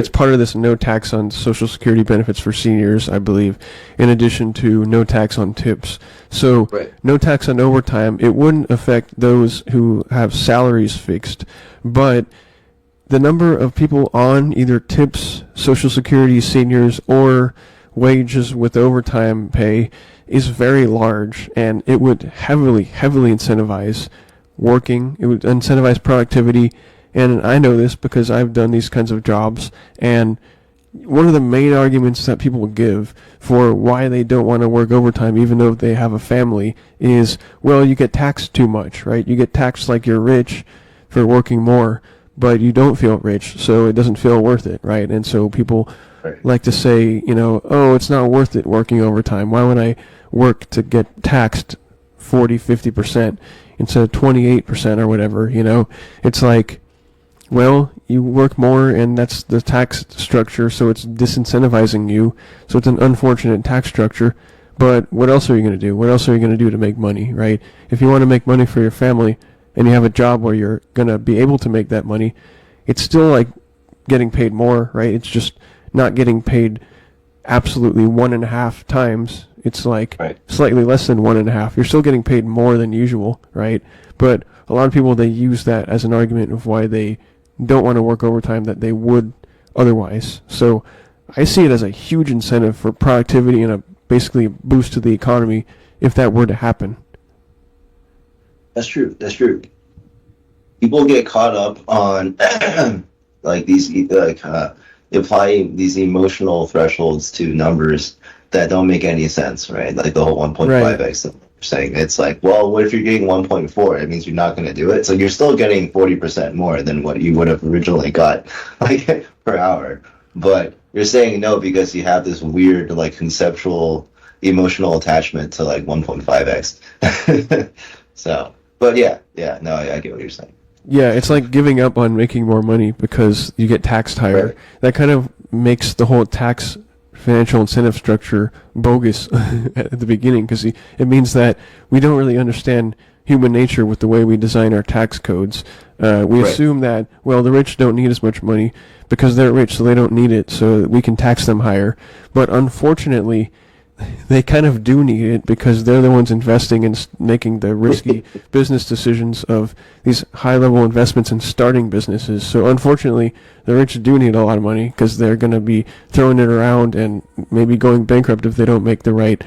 It's part of this no tax on Social Security benefits for seniors, I believe, in addition to no tax on tips. So Right. no tax on overtime. It wouldn't affect those who have salaries fixed, but the number of people on either tips, Social Security, seniors, or wages with overtime pay is very large, and it would heavily incentivize working. It would incentivize productivity. And I know this because I've done these kinds of jobs, and one of the main arguments that people give for why they don't want to work overtime even though they have a family is, well, you get taxed too much, right? You get taxed like you're rich for working more, but you don't feel rich, so it doesn't feel worth it, right? And so people like to say, oh, it's not worth it working overtime. Why would I work to get taxed 40-50% instead of 28% or whatever? It's like, well, you work more, and that's the tax structure, so it's disincentivizing you. So it's an unfortunate tax structure. But what else are you going to do? What else are you going to do to make money, right? If you want to make money for your family and you have a job where you're going to be able to make that money, it's still like getting paid more, right? It's just not getting paid absolutely 1.5 times. It's like slightly less than 1.5. You're still getting paid more than usual, right? But a lot of people, they use that as an argument of why they don't want to work overtime that they would otherwise. So I see it as a huge incentive for productivity and basically a boost to the economy if that were to happen. That's true. People get caught up on like these applying these emotional thresholds to numbers that don't make any sense, right? Like the whole 1.5x thing. Saying it's like, well, what if you're getting 1.4? It means you're not going to do it. So you're still getting 40% more than what you would have originally got, like per hour. But you're saying no because you have this weird, like, conceptual, emotional attachment to like 1.5x. So, but yeah, no, I get what you're saying. Yeah, it's like giving up on making more money because you get taxed higher. Right. That kind of makes the whole tax financial incentive structure bogus at the beginning, because it means that we don't really understand human nature with the way we design our tax codes. We assume that, well, the rich don't need as much money because they're rich, so they don't need it, so we can tax them higher. But unfortunately, they kind of do need it because they're the ones investing and making the risky business decisions of these high-level investments in starting businesses. So unfortunately, the rich do need a lot of money because they're going to be throwing it around and maybe going bankrupt if they don't make the right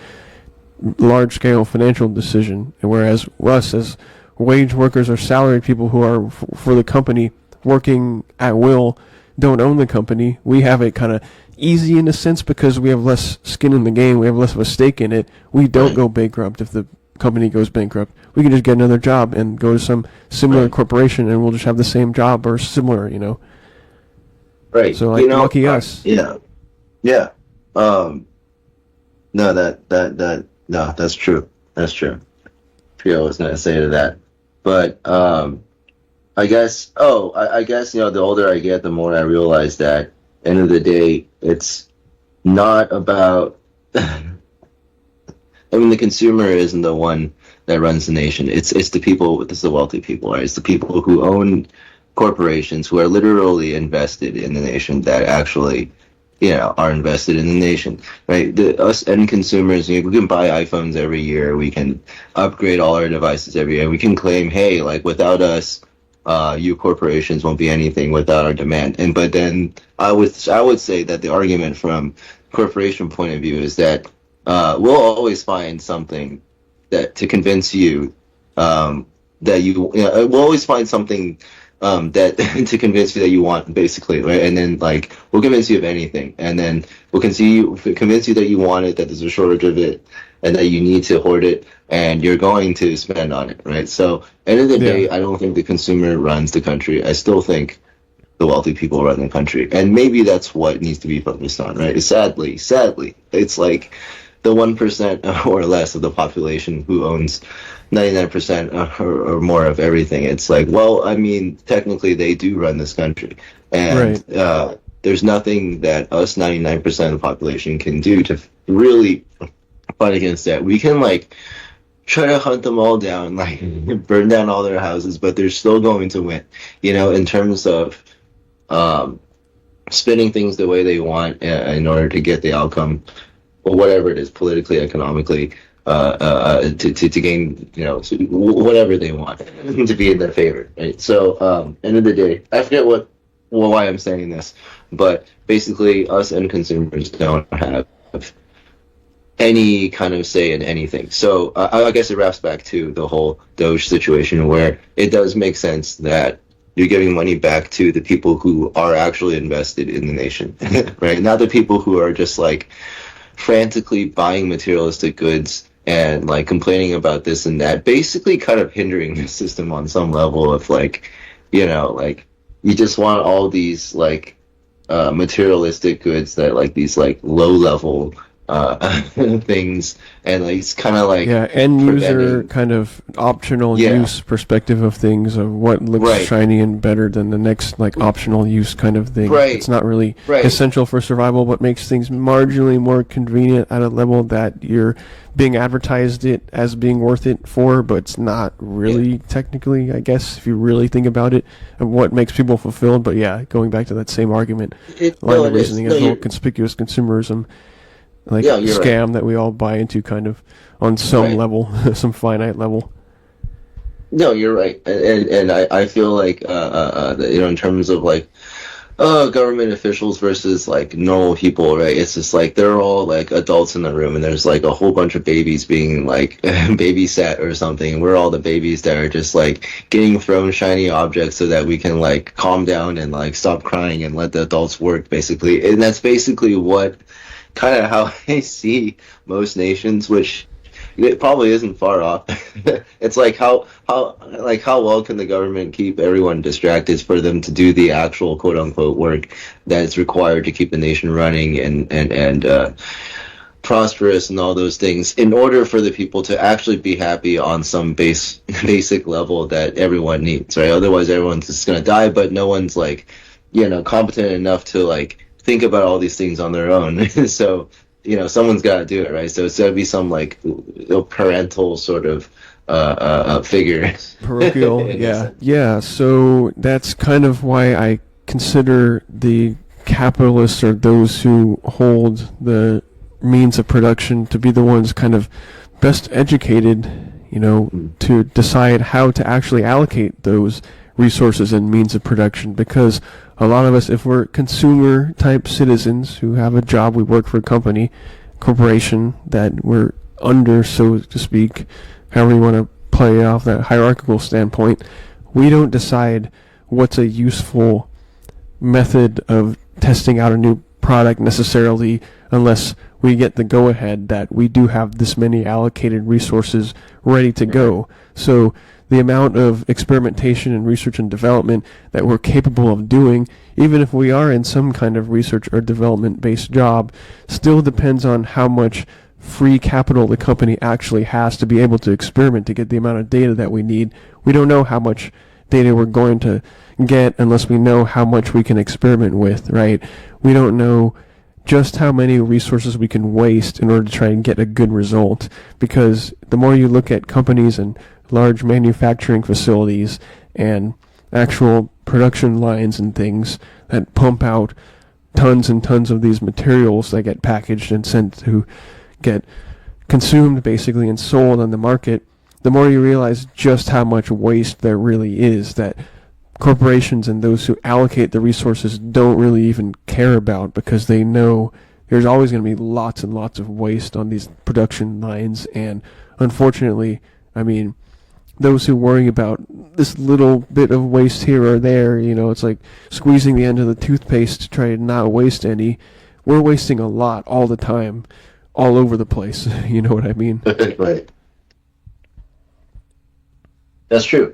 large-scale financial decision. Whereas us, as wage workers or salaried people who are for the company working at will, don't own the company, we have it kind of easy in a sense because we have less skin in the game, we have less of a stake in it. We don't go bankrupt if the company goes bankrupt. We can just get another job and go to some similar corporation and we'll just have the same job or similar, Right. So like, lucky us. Yeah. No, that's true. That's true. I was gonna say to that. But I guess the older I get, the more I realize that end of the day, it's not about the consumer isn't the one that runs the nation. It's the people, it's the wealthy people, right? It's the people who own corporations who are literally invested in the nation that actually, are invested in the nation, right? Us end consumers, we can buy iPhones every year. We can upgrade all our devices every year. We can claim, hey, like without us, you corporations won't be anything without our demand. But then I would say that the argument from corporation point of view is that we'll always find something that to convince you that we'll always find something that to convince you that you want, basically, right? And then like we'll convince you of anything, and then we'll convince you that you want it, that there's a shortage of it, and that you need to hoard it, and you're going to spend on it, right? So, end of the day, I don't think the consumer runs the country. I still think the wealthy people run the country, and maybe that's what needs to be focused on, right? Sadly, it's like the 1% or less of the population who owns 99% or more of everything. It's like, well, I mean, technically they do run this country, and there's nothing that us 99% of the population can do to really fight against that. We can like try to hunt them all down, like burn down all their houses, but they're still going to win. In terms of spinning things the way they want in order to get the outcome, or whatever it is, politically, economically, to gain, whatever they want to be in their favor, right? So, end of the day, I forget why I'm saying this, but basically, us end consumers don't have any kind of say in anything. So, I guess it wraps back to the whole Doge situation, where it does make sense that you're giving money back to the people who are actually invested in the nation, right? Not the people who are just like frantically buying materialistic goods and like complaining about this and that, basically kind of hindering the system on some level of like, like you just want all these like materialistic goods that like these like low level things, and like it's kind of like Yeah, end user kind of optional use perspective of things, of what looks shiny and better than the next like optional use kind of thing. Right. It's not really essential for survival, but makes things marginally more convenient at a level that you're being advertised it as being worth it for, but it's not really technically, I guess, if you really think about it, and what makes people fulfilled. But yeah, going back to that same argument, line of reasoning is whole conspicuous consumerism. Like scam that we all buy into, kind of on some level, some finite level. No, you're right, and I feel like in terms of like government officials versus like normal people, right? It's just like they're all like adults in the room, and there's like a whole bunch of babies being like babysat or something. We're all the babies that are just like getting thrown shiny objects so that we can like calm down and like stop crying and let the adults work, basically. And that's basically what kind of how I see most nations, which it probably isn't far off. It's like how well can the government keep everyone distracted for them to do the actual quote unquote work that is required to keep the nation running and prosperous and all those things, in order for the people to actually be happy on some basic level that everyone needs, right? Otherwise everyone's just gonna die, but no one's like competent enough to like think about all these things on their own. So, someone's got to do it, right? So it's got to be some like parental sort of figure. Parochial, yeah. Yeah, so that's kind of why I consider the capitalists, or those who hold the means of production, to be the ones kind of best educated, to decide how to actually allocate those resources and means of production. Because a lot of us, if we're consumer type citizens who have a job, we work for a corporation that we're under, so to speak, however you want to play off that hierarchical standpoint, we don't decide what's a useful method of testing out a new product necessarily, unless we get the go-ahead that we do have this many allocated resources ready to go. So the amount of experimentation and research and development that we're capable of doing, even if we are in some kind of research or development-based job, still depends on how much free capital the company actually has to be able to experiment to get the amount of data that we need. We don't know how much data we're going to get unless we know how much we can experiment with, right? We don't know just how many resources we can waste in order to try and get a good result, because the more you look at companies and large manufacturing facilities and actual production lines and things that pump out tons and tons of these materials that get packaged and sent to get consumed basically and sold on the market, the more you realize just how much waste there really is that corporations and those who allocate the resources don't really even care about, because they know there's always going to be lots and lots of waste on these production lines. And unfortunately, those who worry about this little bit of waste here or there, it's like squeezing the end of the toothpaste to try to not waste any. We're wasting a lot all the time, all over the place. You know what I mean? Right. That's true.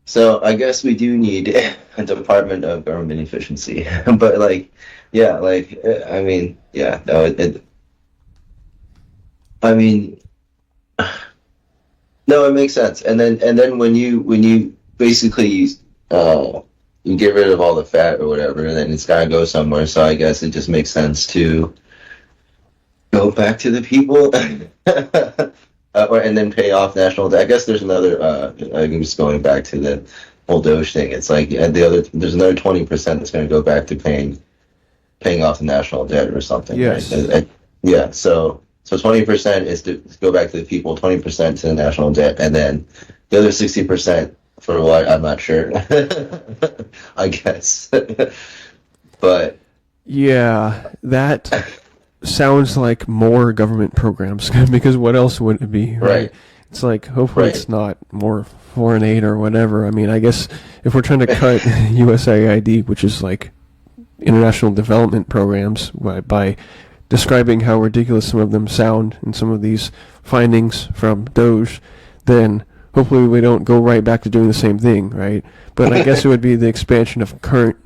So I guess we do need a Department of Government Efficiency. But no, no, it makes sense. And then when you basically you get rid of all the fat or whatever, then it's gotta go somewhere. So I guess it just makes sense to go back to the people, and then pay off national debt. I guess there's another. I'm just going back to the whole Doge thing. It's like there's another 20% that's going to go back to paying paying off the national debt or something. Yes. Right? Yeah. So 20% is to go back to the people, 20% to the national debt, and then the other 60% for what, I'm not sure. I guess. But Yeah, that sounds like more government programs because what else would it be, right? right, It's like hopefully right, it's not more foreign aid or whatever. I mean, I guess if we're trying to cut USAID, which is like international development programs, by describing how ridiculous some of them sound and some of these findings from Doge, then hopefully we don't go right back to doing the same thing, right? But I guess it would be the expansion of current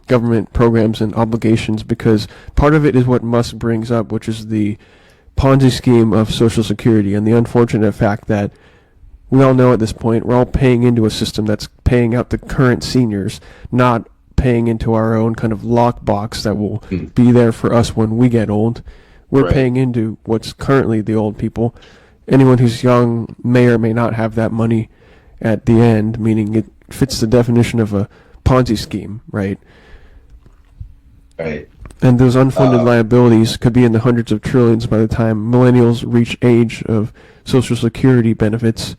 government programs and obligations, because part of it is what Musk brings up, which is the Ponzi scheme of Social Security and the unfortunate fact that we all know at this point we're all paying into a system that's paying out the current seniors, not paying into our own kind of lockbox that will be there for us when we get old. We're right, paying into what's currently the old people. Anyone who's young may or may not have that money at the end, meaning it fits the definition of a Ponzi scheme, right? right. And those unfunded liabilities could be in the hundreds of trillions by the time millennials reach age of Social Security benefits,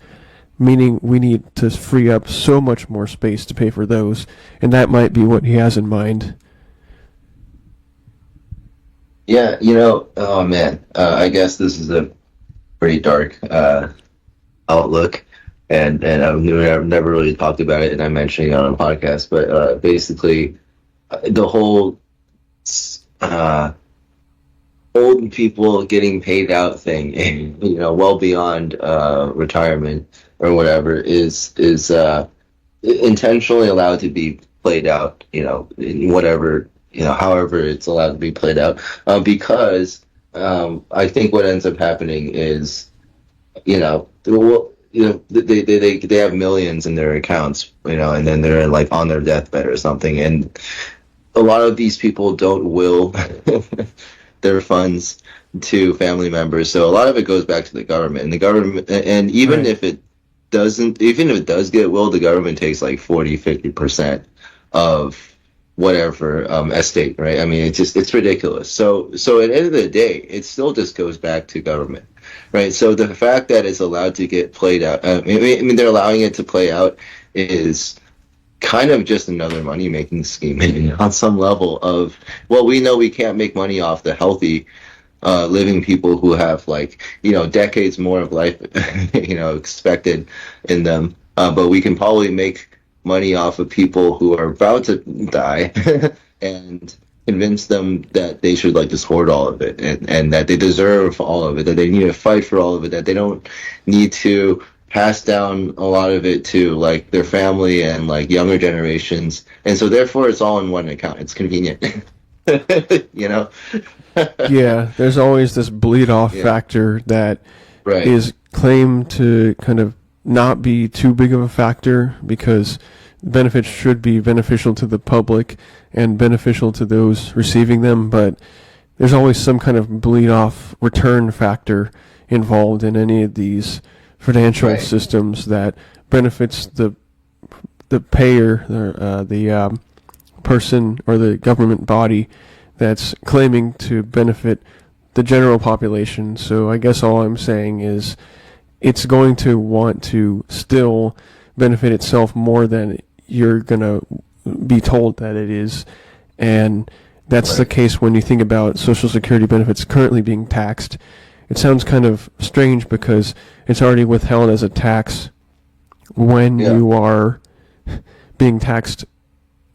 meaning we need to free up so much more space to pay for those, and that might be what he has in mind. Yeah, oh man, I guess this is a pretty dark outlook, and I've never really talked about it, and I mentioned it on a podcast, but basically, the whole old people getting paid out thing, well beyond retirement or whatever, is intentionally allowed to be played out, in whatever, however it's allowed to be played out, because I think what ends up happening is, they have millions in their accounts, and then they're like on their deathbed or something, and a lot of these people don't will their funds to family members, so a lot of it goes back to the government, and even Right. if it doesn't, even if it does get willed, the government takes like 40-50% of whatever estate, right? I mean, it's ridiculous. So at the end of the day, it still just goes back to government, right? So the fact that it's allowed to get played out, I mean, they're allowing it to play out is kind of just another money making scheme on some level of, well, we know we can't make money off the healthy living people who have decades more of life expected in them, but we can probably make money off of people who are about to die and convince them that they should just hoard all of it, and that they deserve all of it, that they need to fight for all of it, that they don't need to pass down a lot of it to their family and younger generations, and so therefore it's all in one account. It's convenient. Yeah, there's always this bleed off Yeah. factor that Right. is claimed to kind of not be too big of a factor, because benefits should be beneficial to the public and beneficial to those receiving them, but there's always some kind of bleed off return factor involved in any of these financial Right. systems that benefits the payer, the person or the government body that's claiming to benefit the general population. So I guess all I'm saying is it's going to want to still benefit itself more than you're going to be told that it is. And that's Right. the case when you think about Social Security benefits currently being taxed. It sounds kind of strange because it's already withheld as a tax when Yeah. you are being taxed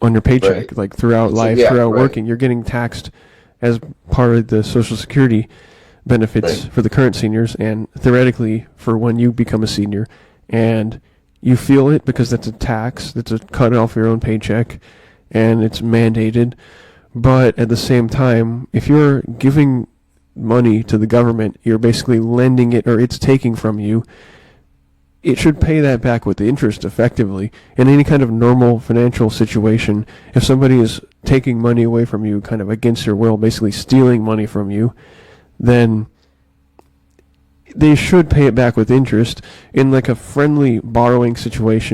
on your paycheck, Right. throughout life, Yeah, throughout right. working. You're getting taxed as part of the Social Security benefits Right. for the current seniors, and theoretically for when you become a senior. And you feel it because that's a tax, that's a cut off your own paycheck, and it's mandated. But at the same time, if you're giving money to the government, you're basically lending it, or it's taking from you. It should pay that back with the interest effectively. In any kind of normal financial situation, if somebody is taking money away from you kind of against your will, basically stealing money from you, then they should pay it back with interest in a friendly borrowing situation.